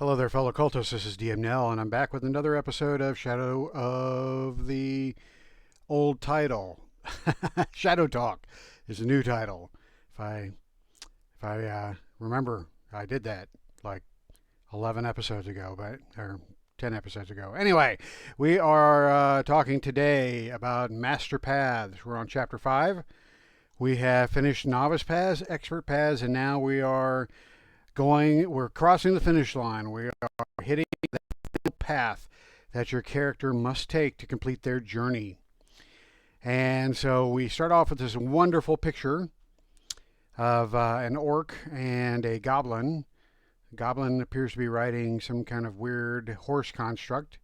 Hello there, fellow cultists. This is DM Nell, and I'm back with another episode of Shadow of the old title. Shadow Talk is a new title. If I remember, I did that like 11 episodes ago, or 10 episodes ago. Anyway, we are talking today about Master Paths. We're on Chapter 5. We have finished Novice Paths, Expert Paths, and now we're crossing the finish line. We are hitting the path that your character must take to complete their journey. And so we start off with this wonderful picture of an orc and a goblin. The goblin appears to be riding some kind of weird horse construct.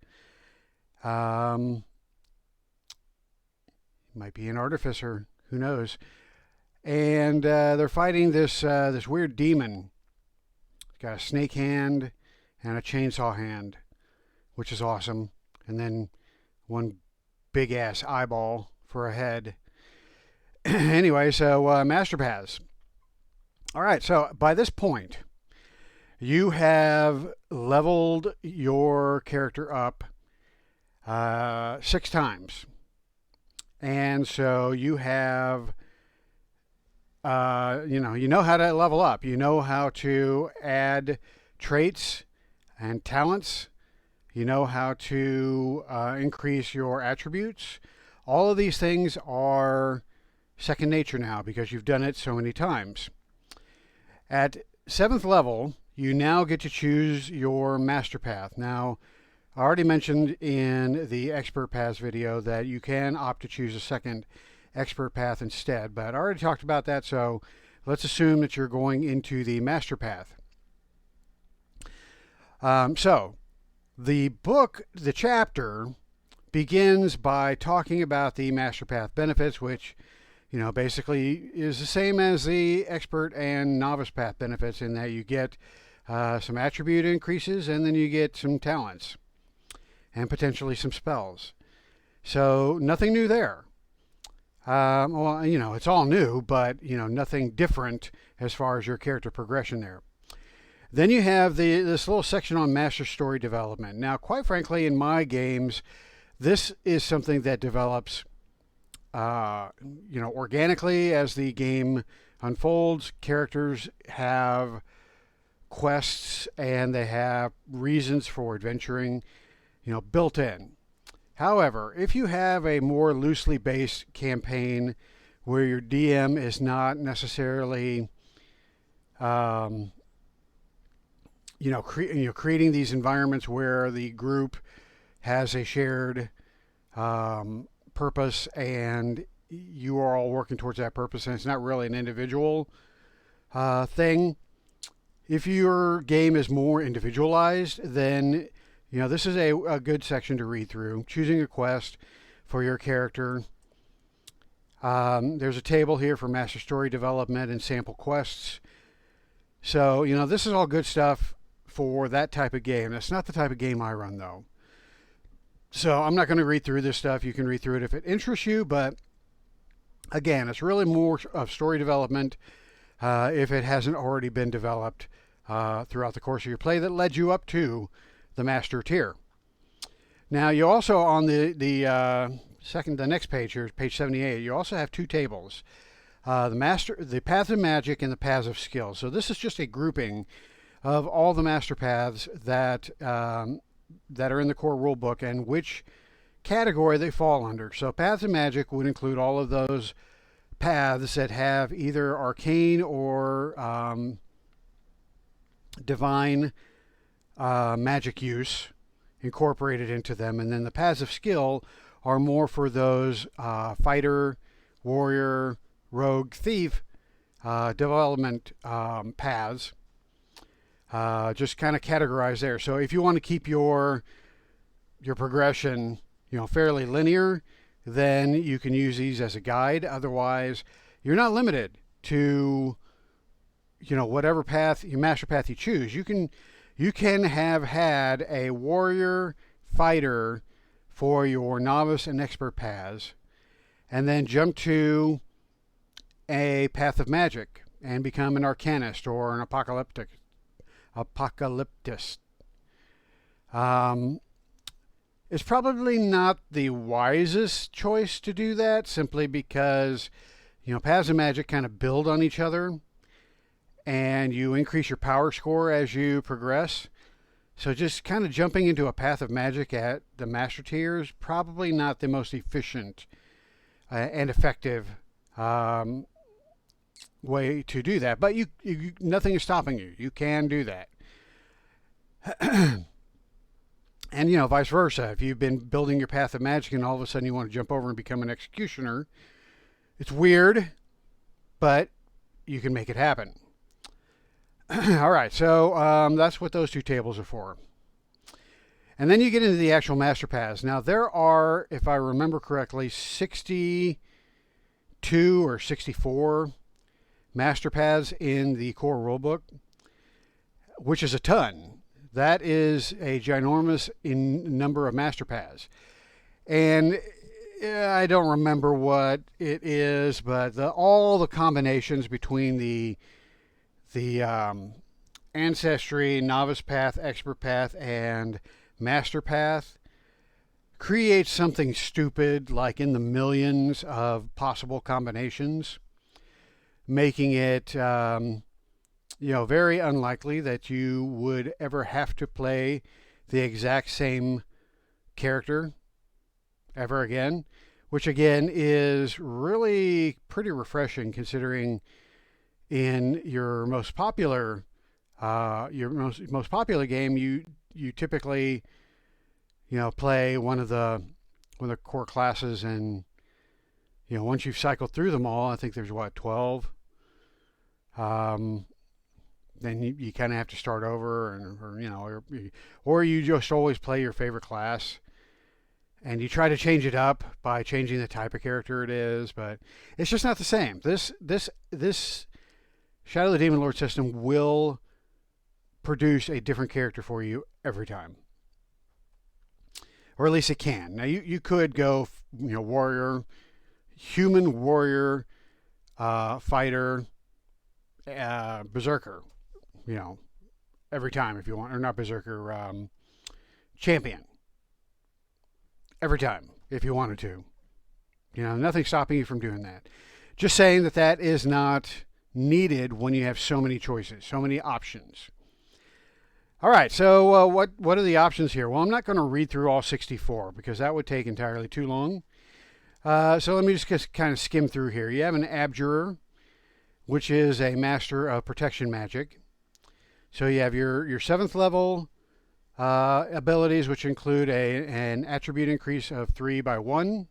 Might be an artificer, who knows? And they're fighting this weird demon. Got a snake hand and a chainsaw hand, which is awesome. And then one big ass eyeball for a head. Anyway, so Master Paths. All right, so by this point, you have leveled your character up 6 times. And so you have you know how to level up. You know how to add traits and talents. You know how to increase your attributes. All of these things are second nature now because you've done it so many times. At 7th level, you now get to choose your master path. Now, I already mentioned in the expert paths video that you can opt to choose a second expert path instead, but I already talked about that, so let's assume that you're going into the master path. So the chapter begins by talking about the master path benefits, which basically is the same as the expert and novice path benefits, in that you get some attribute increases and then you get some talents and potentially some spells. So nothing new there. It's all new, but nothing different as far as your character progression there. Then you have this little section on master story development. Now, quite frankly, in my games, this is something that develops, organically as the game unfolds. Characters have quests and they have reasons for adventuring, built in. However, if you have a more loosely based campaign where your DM is not necessarily, creating these environments where the group has a shared purpose and you are all working towards that purpose, and it's not really an individual thing. If your game is more individualized, then this is a good section to read through. Choosing a quest for your character. There's a table here for master story development and sample quests. So, this is all good stuff for that type of game. That's not the type of game I run, though. So I'm not going to read through this stuff. You can read through it if it interests you, but again, it's really more of story development if it hasn't already been developed throughout the course of your play that led you up to the master tier. Now, you also, on the next page here, page 78, you also have 2 tables: the paths of magic and the paths of skill. So this is just a grouping of all the master paths that are in the core rulebook and which category they fall under. So paths of magic would include all of those paths that have either arcane or divine magic use incorporated into them. And then the paths of skill are more for those fighter, warrior, rogue, thief development paths, just kind of categorized there. So if you want to keep your progression fairly linear, then you can use these as a guide. Otherwise, you're not limited to whatever path, your master path you choose. You can have had a warrior fighter for your novice and expert paths, and then jump to a path of magic and become an arcanist or an apocalyptist. Um, it's probably not the wisest choice to do that, simply because paths of magic kind of build on each other, and you increase your power score as you progress. So just kind of jumping into a path of magic at the master tier is probably not the most efficient and effective way to do that. But nothing is stopping you. You can do that. And vice versa. If you've been building your path of magic and all of a sudden you want to jump over and become an executioner, it's weird, but you can make it happen. All right, so that's what those two tables are for. And then you get into the actual master paths. Now, there are, if I remember correctly, 62 or 64 master paths in the core rulebook, which is a ton. That is a ginormous number of master paths. And I don't remember what it is, but all the combinations between the ancestry, novice path, expert path, and master path creates something stupid, like in the millions of possible combinations, making it very unlikely that you would ever have to play the exact same character ever again, which again is really pretty refreshing, considering in your most popular game, you typically play one of the core classes, and once you've cycled through them all, I think there's 12. Then you kind of have to start over, or you just always play your favorite class, and you try to change it up by changing the type of character it is, but it's just not the same. This Shadow of the Demon Lord system will produce a different character for you every time, or at least it can. Now you could go warrior, human warrior, fighter, berserker, every time if you want, or not berserker, champion, every time if you wanted to. Nothing stopping you from doing that. Just saying that is not needed when you have so many choices, so many options. All right, so what are the options here? Well, I'm not going to read through all 64 because that would take entirely too long. So let me just kind of skim through here. You have an Abjurer, which is a master of protection magic. So you have your 7th level abilities, which include an attribute increase of 3 by 1.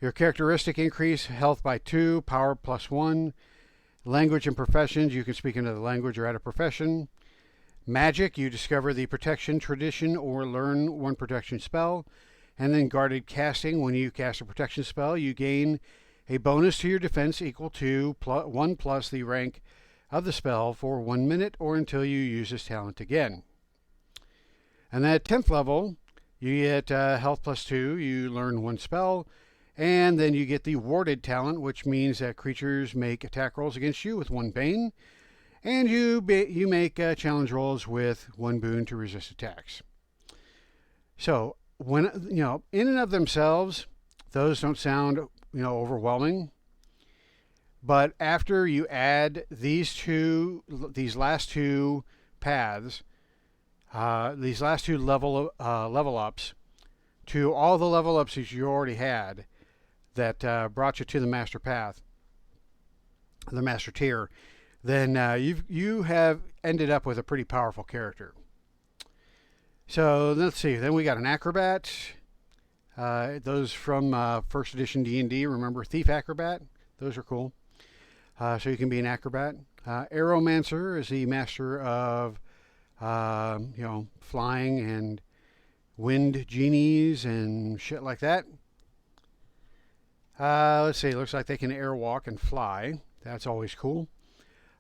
Your characteristic increase, health by 2, power plus 1. Language and professions, you can speak another language or add a profession. Magic, you discover the protection tradition or learn one protection spell. And then guarded casting, when you cast a protection spell, you gain a bonus to your defense equal to 1 plus the rank of the spell for 1 minute or until you use this talent again. And then at 10th level, you get health plus 2, you learn 1 spell, and then you get the warded talent, which means that creatures make attack rolls against you with 1 bane, and you make challenge rolls with 1 boon to resist attacks. So when in and of themselves, those don't sound overwhelming, but after you add these last two paths, these last two level ups, to all the level ups that you already had that brought you to the master path, the master tier, then you have ended up with a pretty powerful character. So let's see. Then we got an acrobat. Those from first edition D&D. Remember Thief Acrobat? Those are cool. So you can be an acrobat. Aeromancer is the master of flying and wind genies and shit like that. Let's see. Looks like they can airwalk and fly. That's always cool.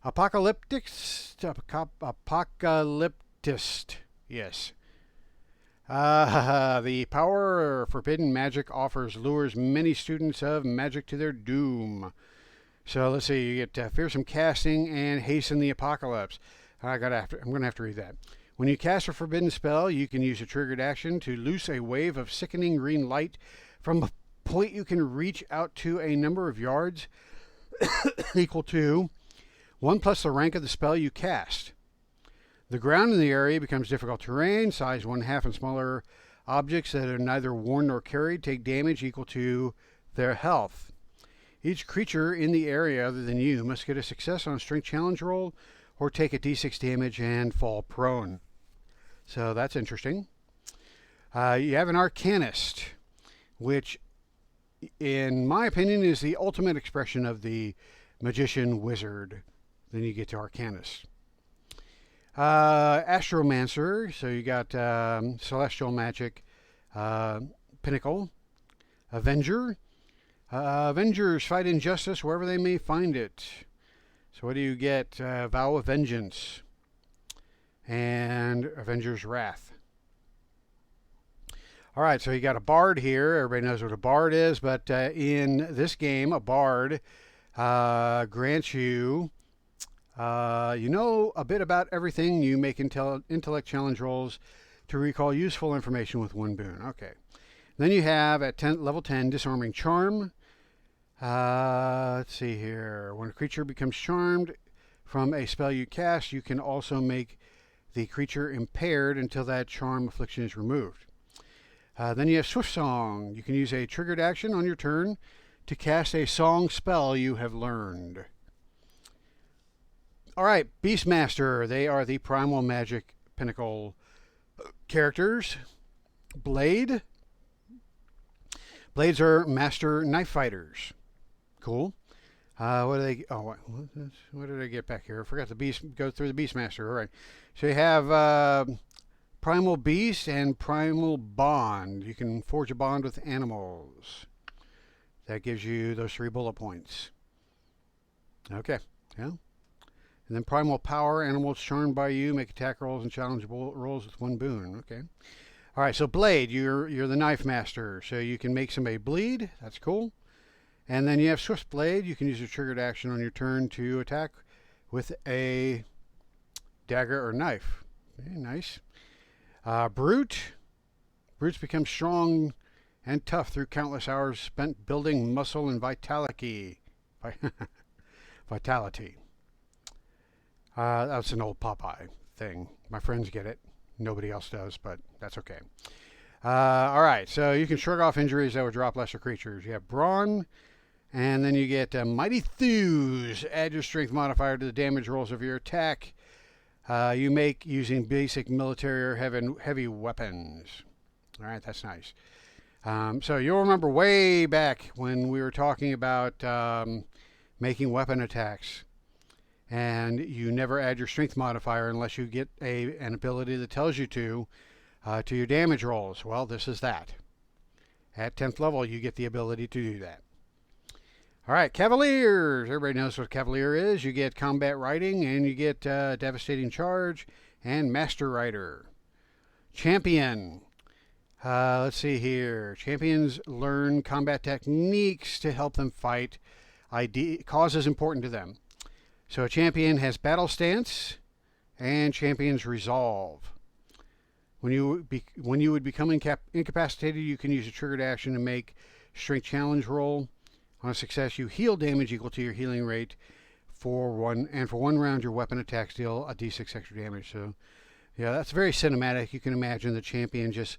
Apocalyptist. Yes. The power forbidden magic offers lures many students of magic to their doom. So let's see, you get fearsome casting and hasten the apocalypse. I'm going to have to read that. When you cast a forbidden spell, you can use a triggered action to loose a wave of sickening green light from a point you can reach out to a number of yards equal to 1 plus the rank of the spell you cast. The ground in the area becomes difficult terrain. Size 1/2 and smaller objects that are neither worn nor carried take damage equal to their health. Each creature in the area other than you must get a success on a strength challenge roll or take a d6 damage and fall prone. So that's interesting. You have an Arcanist, which in my opinion is the ultimate expression of the magician wizard. Then you get to Arcanist. Astromancer, so you got celestial magic, pinnacle. Avenger. Avengers fight injustice wherever they may find it. So what do you get? Vow of Vengeance and Avenger's Wrath. All right, so you got a bard here. Everybody knows what a bard is, but in this game, a bard grants you, you know a bit about everything. You make intellect challenge rolls to recall useful information with 1 boon. Okay. Then you have at level 10, Disarming Charm. Let's see here. When a creature becomes charmed from a spell you cast, you can also make the creature impaired until that charm affliction is removed. Then you have Swift Song. You can use a triggered action on your turn to cast a song spell you have learned. All right, Beastmaster. They are the Primal Magic Pinnacle characters. Blade. Blades are master knife fighters. Cool. What do they? Oh, what did I get back here? I forgot the beast. Go through the Beastmaster. All right. So you have Primal Beast and Primal Bond. You can forge a bond with animals. That gives you those 3 bullet points. Okay. Yeah. And then Primal Power. Animals charmed by you make attack rolls and challenge rolls with 1 boon. Okay. All right. So Blade, you're the knife master. So you can make somebody bleed. That's cool. And then you have Swift Blade. You can use a triggered action on your turn to attack with a dagger or knife. Okay, nice. Brute. Brutes become strong and tough through countless hours spent building muscle and vitality. Vitality. That's an old Popeye thing. My friends get it. Nobody else does, but that's okay. All right, so you can shrug off injuries that would drop lesser creatures. You have Brawn, and then you get Mighty Thews. Add your strength modifier to the damage rolls of your attack. You make using basic military or heavy weapons. All right, that's nice. So you'll remember way back when we were talking about making weapon attacks, and you never add your strength modifier unless you get an ability that tells you to your damage rolls. Well, this is that. At 10th level, you get the ability to do that. All right, Cavaliers. Everybody knows what Cavalier is. You get combat riding, and you get devastating charge and master rider. Champion. Let's see here. Champions learn combat techniques to help them fight causes important to them. So a champion has battle stance and champion's resolve. When you would become incapacitated, you can use a triggered action to make strength challenge roll. On a success, you heal damage equal to your healing rate for 1 round your weapon attacks deal a d6 extra damage. So yeah, that's very cinematic. You can imagine the champion just,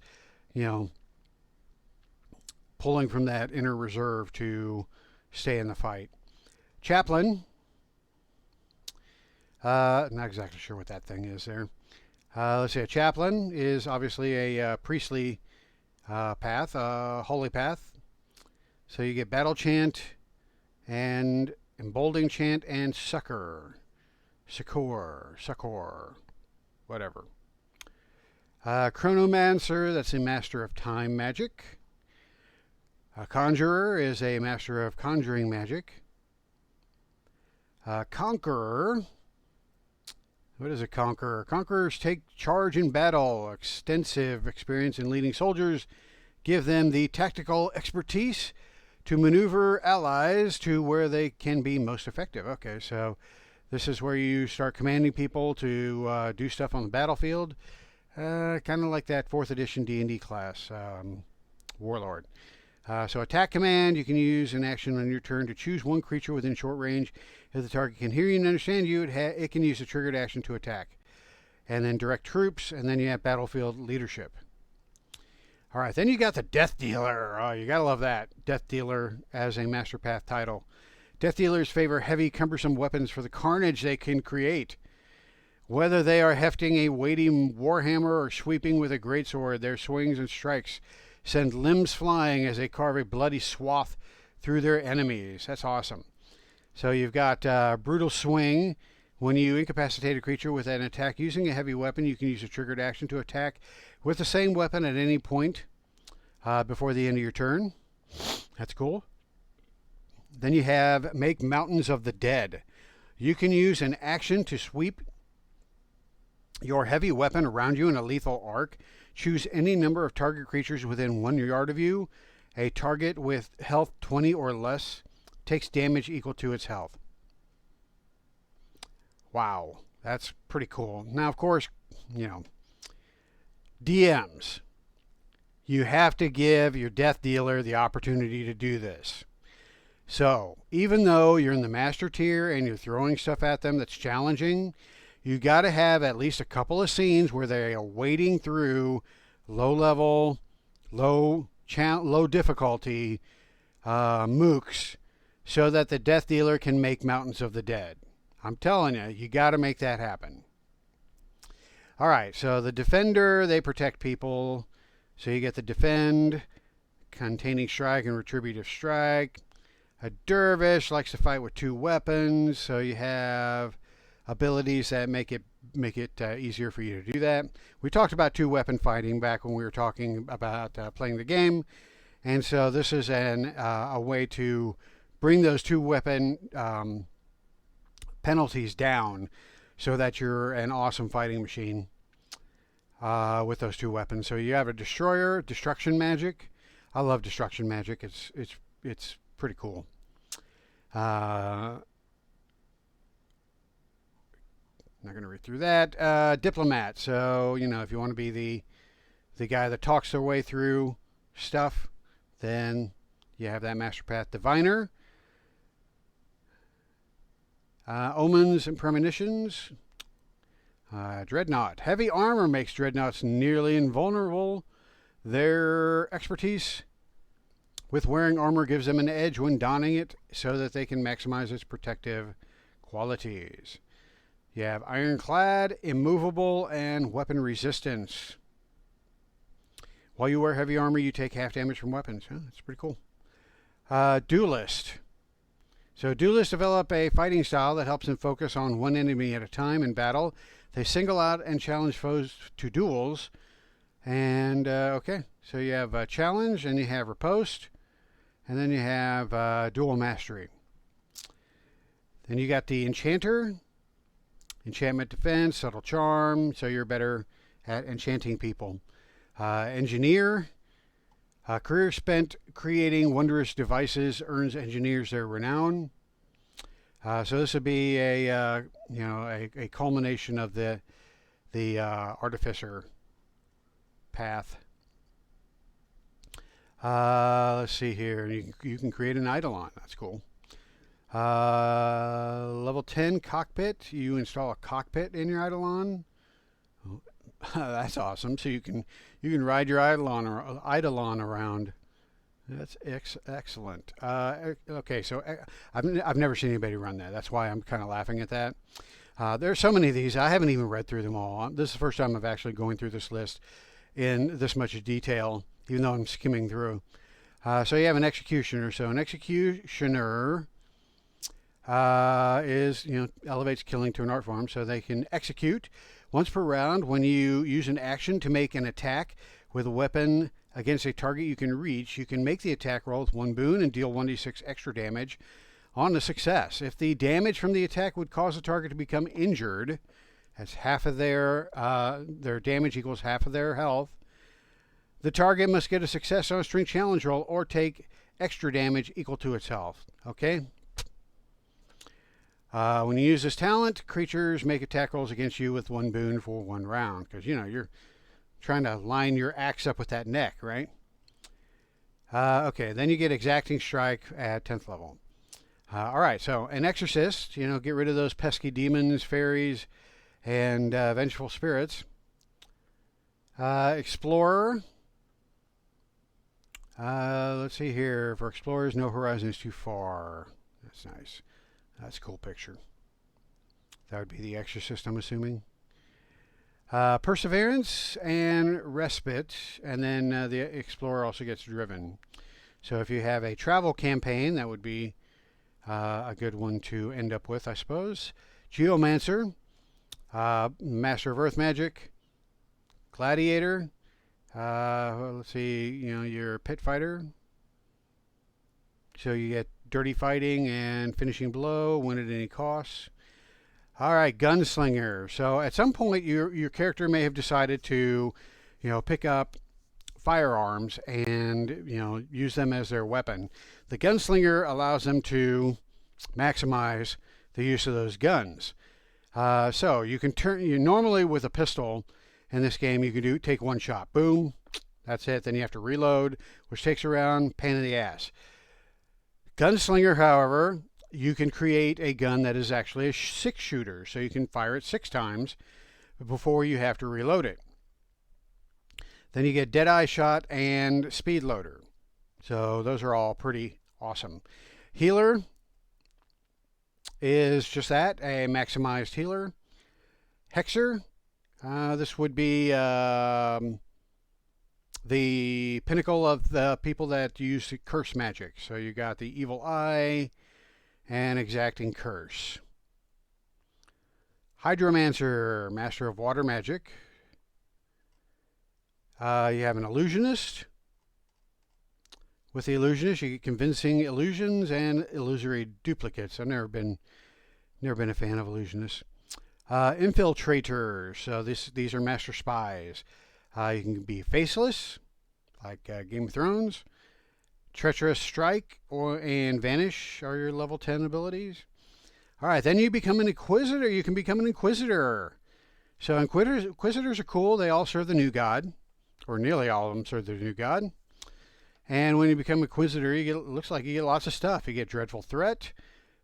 pulling from that inner reserve to stay in the fight. Chaplain. Not exactly sure what that thing is there. Let's see, a chaplain is obviously a priestly path, a holy path. So you get battle chant and emboldening chant and succor, whatever. Chronomancer, that's a master of time magic. A conjurer is a master of conjuring magic. Conqueror. What is a conqueror? Conquerors take charge in battle. Extensive experience in leading soldiers give them the tactical expertise to maneuver allies to where they can be most effective. Okay, so This is where you start commanding people to do stuff on the battlefield, kind of like that 4th edition D&D class, Warlord. So attack command, you can use an action on your turn to choose one creature within short range. If the target can hear you and understand you, it can use a triggered action to attack. And then direct troops, and then you have battlefield leadership. All right, then you got the Death Dealer. Oh, you gotta love that. Death Dealer as a Master Path title. Death Dealers favor heavy, cumbersome weapons for the carnage they can create. Whether they are hefting a weighty warhammer or sweeping with a greatsword, their swings and strikes send limbs flying as they carve a bloody swath through their enemies. That's awesome. So you've got Brutal Swing. When you incapacitate a creature with an attack using a heavy weapon, you can use a triggered action to attack with the same weapon at any point before the end of your turn. That's cool. Then you have Make Mountains of the Dead. You can use an action to sweep your heavy weapon around you in a lethal arc. Choose any number of target creatures within 1 yard of you. A target with health 20 or less takes damage equal to its health. Wow, that's pretty cool. Now, of course, DMs, you have to give your Death Dealer the opportunity to do this. So, even though you're in the Master tier and you're throwing stuff at them that's challenging, you got to have at least a couple of scenes where they are wading through low level, low difficulty mooks so that the Death Dealer can make Mountains of the Dead. I'm telling you, you got to make that happen. All right, so the Defender, they protect people. So you get the Defend, containing strike and retributive strike. A Dervish likes to fight with 2 weapons, so you have abilities that make it easier for you to do that. We talked about 2-weapon fighting back when we were talking about playing the game, and so this is a way to bring those 2-weapon penalties down so that you're an awesome fighting machine with those 2 weapons. So you have a Destroyer, Destruction Magic. I love Destruction Magic. It's pretty cool. Not going to read through that. Diplomat. So, if you want to be the guy that talks their way through stuff, then you have that Master Path. Diviner. Omens and Premonitions. Dreadnought. Heavy armor makes Dreadnoughts nearly invulnerable. Their expertise with wearing armor gives them an edge when donning it so that they can maximize its protective qualities. You have Ironclad, Immovable, and Weapon Resistance. While you wear heavy armor, you take half damage from weapons. That's pretty cool. Duelist. So Duelists develop a fighting style that helps them focus on one enemy at a time in battle. They single out and challenge foes to duels. And, okay, so you have Challenge, and you have Riposte, and then you have Dual Mastery. Then you got the Enchanter. Enchantment Defense, Subtle Charm, so you're better at enchanting people. Engineer, career spent creating wondrous devices earns engineers their renown. So this would be a culmination of the Artificer path. Let's see here. You can create an Eidolon. That's cool. Level 10 Cockpit. You install a cockpit in your Eidolon. That's awesome. So you can ride your Eidolon around. That's excellent. Okay, so I've never seen anybody run that. That's why I'm kind of laughing at that. There's so many of these. I haven't even read through them all. This is the first time I've actually going through this list in this much detail, even though I'm skimming through. So you have an Executioner. So an Executioner elevates killing to an art form, so they can execute once per round. When you use an action to make an attack with a weapon against a target you can reach, you can make the attack roll with 1 boon and deal 1d6 extra damage on the success. If the damage from the attack would cause the target to become injured, that's half of their damage equals half of their health, the target must get a success on a strength challenge roll or take extra damage equal to its health. Okay? When you use this talent, creatures make attack rolls against you with 1 boon for 1 round. Because, you're trying to line your axe up with that neck, right? Okay, then you get Exacting Strike at 10th level. All right, so an Exorcist, get rid of those pesky demons, fairies, and vengeful spirits. Explorer. Let's see here. For explorers, no horizon is too far. That's nice. That's a cool picture. That would be the Exorcist, I'm assuming. Perseverance and Respite, and then the Explorer also gets Driven. So if you have a travel campaign, that would be a good one to end up with, I suppose. Geomancer, Master of Earth Magic, Gladiator. Let's see, you're a pit fighter. So you get dirty fighting and finishing blow, win at any cost. All right, Gunslinger. So at some point, your character may have decided to, pick up firearms and use them as their weapon. The Gunslinger allows them to maximize the use of those guns. So you can normally with a pistol in this game you can take 1 shot, boom, that's it. Then you have to reload, which takes around pain in the ass. Gunslinger, however, you can create a gun that is actually a 6-shooter, so you can fire it 6 times before you have to reload it. Then you get Deadeye Shot and Speed Loader. So those are all pretty awesome. Healer is just that, a maximized healer. Hexer, this would be the pinnacle of the people that use curse magic. So you got the Evil Eye and Exacting Curse. Hydromancer, Master of Water Magic. You have an Illusionist. With the Illusionist, you get Convincing Illusions and Illusory Duplicates. I've never been a fan of Illusionists. Infiltrator. So these are Master Spies. You can be Faceless, like Game of Thrones. Treacherous Strike and Vanish are your level 10 abilities. All right, then you become an Inquisitor. You can become an Inquisitor. So Inquisitors are cool. They all serve the new god, or nearly all of them serve the new god. And when you become Inquisitor, looks like you get lots of stuff. You get Dreadful Threat,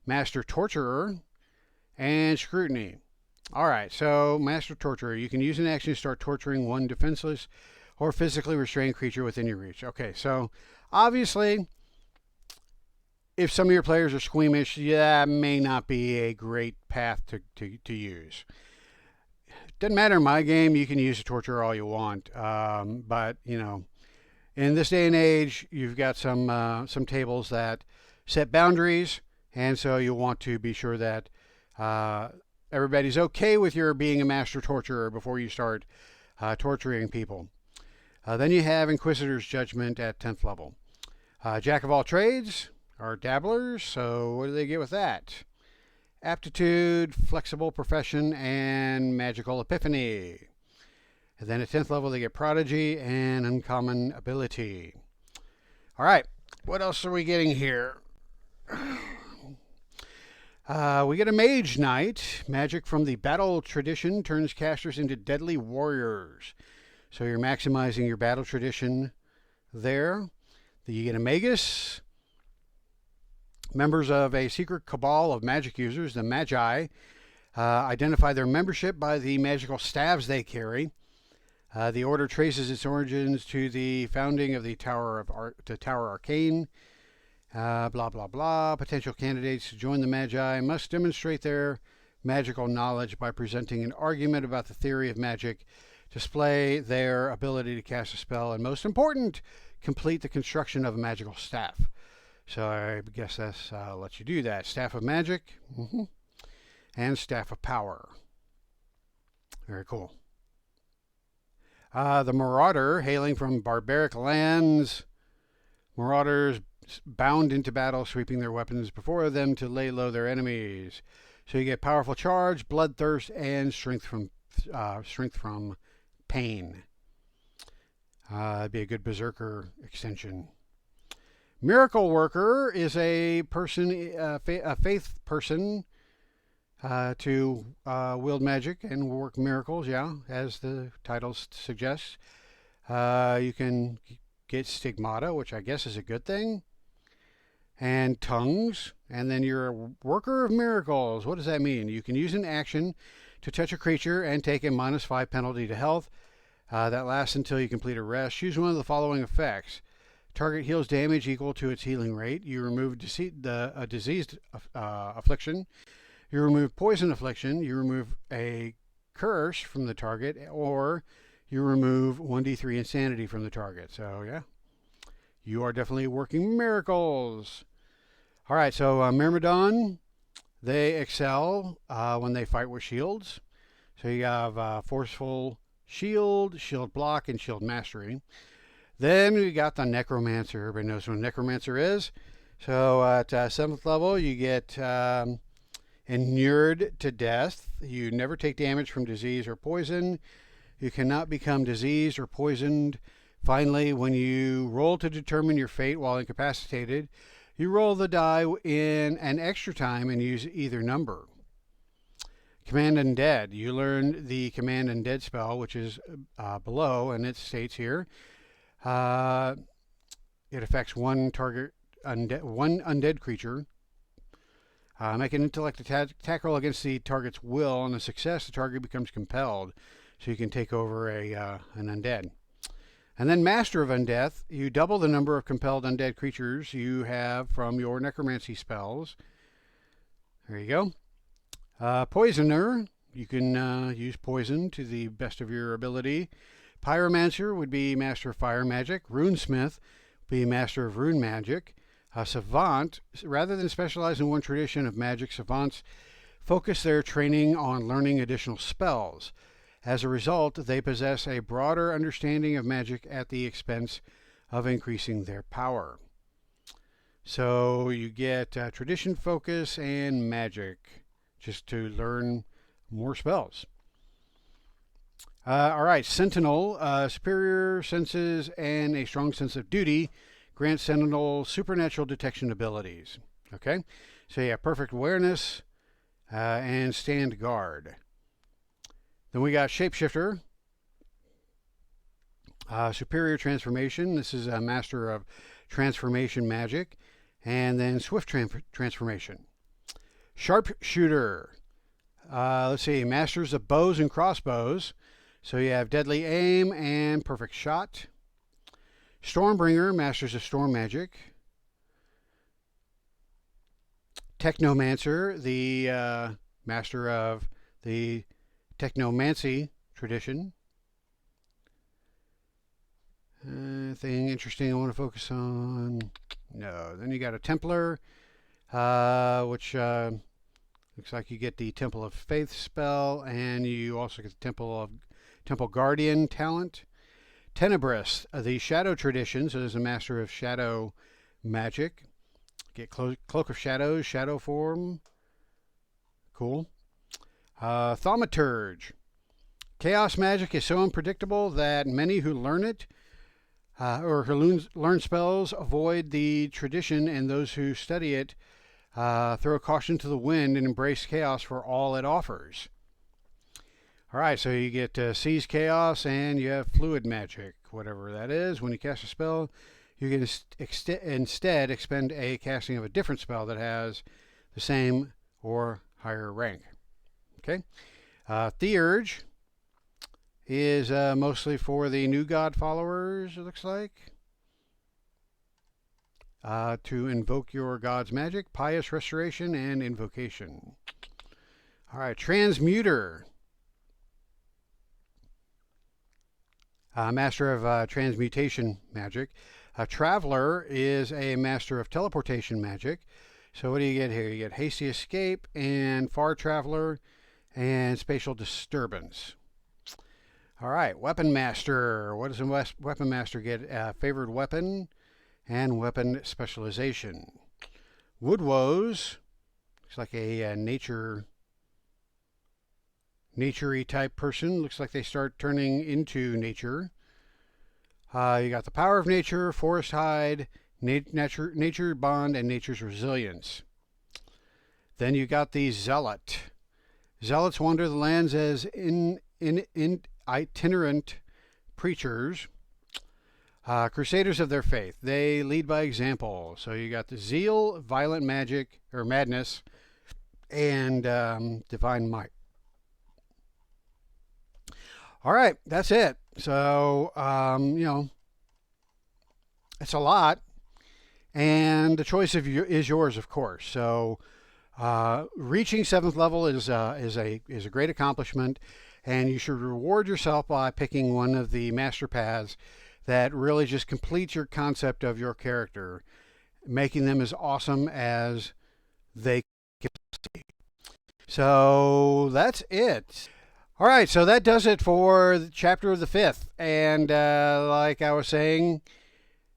Master Torturer, and Scrutiny. All right, so Master Torturer. You can use an action to start torturing one defenseless or physically restrained creature within your reach. Okay, so obviously, if some of your players are squeamish, that may not be a great path to use. Doesn't matter in my game, you can use a torturer all you want. But, in this day and age, you've got some tables that set boundaries, and so you'll want to be sure that everybody's okay with your being a master torturer before you start torturing people. Then you have Inquisitor's Judgment at 10th level. Jack of all trades are dabblers, so what do they get with that? Aptitude, flexible profession, and magical epiphany. And then at 10th level they get prodigy and uncommon ability. All right, what else are we getting here? We get a Mage Knight. Magic from the battle tradition turns casters into deadly warriors. So you're maximizing your battle tradition there. You get a Magus. Members of a secret cabal of magic users, the Magi, identify their membership by the magical staves they carry. The order traces its origins to the founding of the Tower Arcane. Blah, blah, blah. Potential candidates to join the Magi must demonstrate their magical knowledge by presenting an argument about the theory of magic, display their ability to cast a spell, and most important, complete the construction of a magical staff. So I guess that's lets you do that. Staff of Magic and Staff of Power. Very cool. The Marauder, hailing from barbaric lands. Marauders bound into battle, sweeping their weapons before them to lay low their enemies. So you get powerful charge, bloodthirst, and strength from pain. It'd be a good berserker extension. Miracle Worker is a person, a faith person to wield magic and work miracles, yeah, as the title suggests. You can get stigmata, which I guess is a good thing, and tongues, and then you're a worker of miracles. What does that mean? You can use an action to touch a creature and take a -5 penalty to health. That lasts until you complete a rest. Choose one of the following effects. Target heals damage equal to its healing rate. You remove a diseased affliction. You remove poison affliction. You remove a curse from the target, or you remove 1d3 insanity from the target. So, yeah, you are definitely working miracles. All right, so Myrmidon, they excel when they fight with shields. So you have forceful shield, shield block, and shield mastery. Then we got the Necromancer. Everybody knows what a Necromancer is. So at 7th level, you get inured to death. You never take damage from disease or poison. You cannot become diseased or poisoned. Finally, when you roll to determine your fate while incapacitated, you roll the die in an extra time and use either number. Command Undead. You learn the Command Undead spell, which is below, and it states here, it affects one undead creature. Make an intellect attack roll against the target's will. On a success, the target becomes compelled, so you can take over an undead. And then Master of Undeath. You double the number of compelled undead creatures you have from your necromancy spells. There you go. Poisoner. You can use poison to the best of your ability. Pyromancer would be Master of Fire Magic. Runesmith would be Master of Rune Magic. Savant, rather than specialize in one tradition of magic, savants focus their training on learning additional spells. As a result, they possess a broader understanding of magic at the expense of increasing their power. So you get tradition focus and magic just to learn more spells. All right, Sentinel, superior senses and a strong sense of duty grant Sentinel supernatural detection abilities. Okay, so you have perfect awareness and stand guard. Then we got Shapeshifter, superior transformation. This is a master of transformation magic, and then swift transformation. Sharpshooter. Let's see, masters of bows and crossbows. So you have deadly aim and perfect shot. Stormbringer, masters of storm magic. Technomancer, the master of the technomancy tradition. Anything interesting I want to focus on? No. Then you got a Templar, which looks like you get the Temple of Faith spell, and you also get the Temple Guardian talent. Tenebrous, the Shadow tradition, so there's a master of shadow magic. Get Cloak of Shadows, shadow form. Cool. Thaumaturge. Chaos magic is so unpredictable that many who learn it or who learn spells avoid the tradition, and those who study it throw caution to the wind and embrace chaos for all it offers. All right, so you get Seize Chaos, and you have Fluid Magic, whatever that is. When you cast a spell, you can instead expend a casting of a different spell that has the same or higher rank. Okay. Theurge is mostly for the new god followers, it looks like. To invoke your god's magic, pious restoration, and invocation. All right, Transmuter. Master of transmutation magic. A Traveler is a master of teleportation magic. So what do you get here? You get Hasty Escape and Far Traveler and Spatial Disturbance. All right, Weapon Master. What does a Weapon Master get? Favored Weapon and Weapon Specialization. Woodwoes. Looks like a nature-y type person. Looks like they start turning into nature. You got the Power of Nature, Forest Hide, Nature Bond, and Nature's Resilience. Then you got the Zealot. Zealots wander the lands as itinerant preachers, crusaders of their faith. They lead by example. So you got the zeal, violent magic or madness, and divine might. All right, that's it. So it's a lot, and the choice is yours, of course. So reaching 7th level is a great accomplishment, and you should reward yourself by picking one of the master paths that really just completes your concept of your character, making them as awesome as they can be. So that's it. All right, so that does it for the chapter of the 5th. And like I was saying,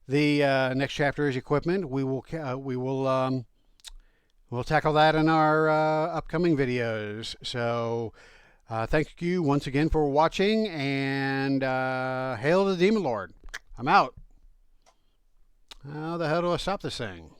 the next chapter is equipment. We'll tackle that in our upcoming videos. So thank you once again for watching, and hail the Demon Lord. I'm out. How the hell do I stop this thing?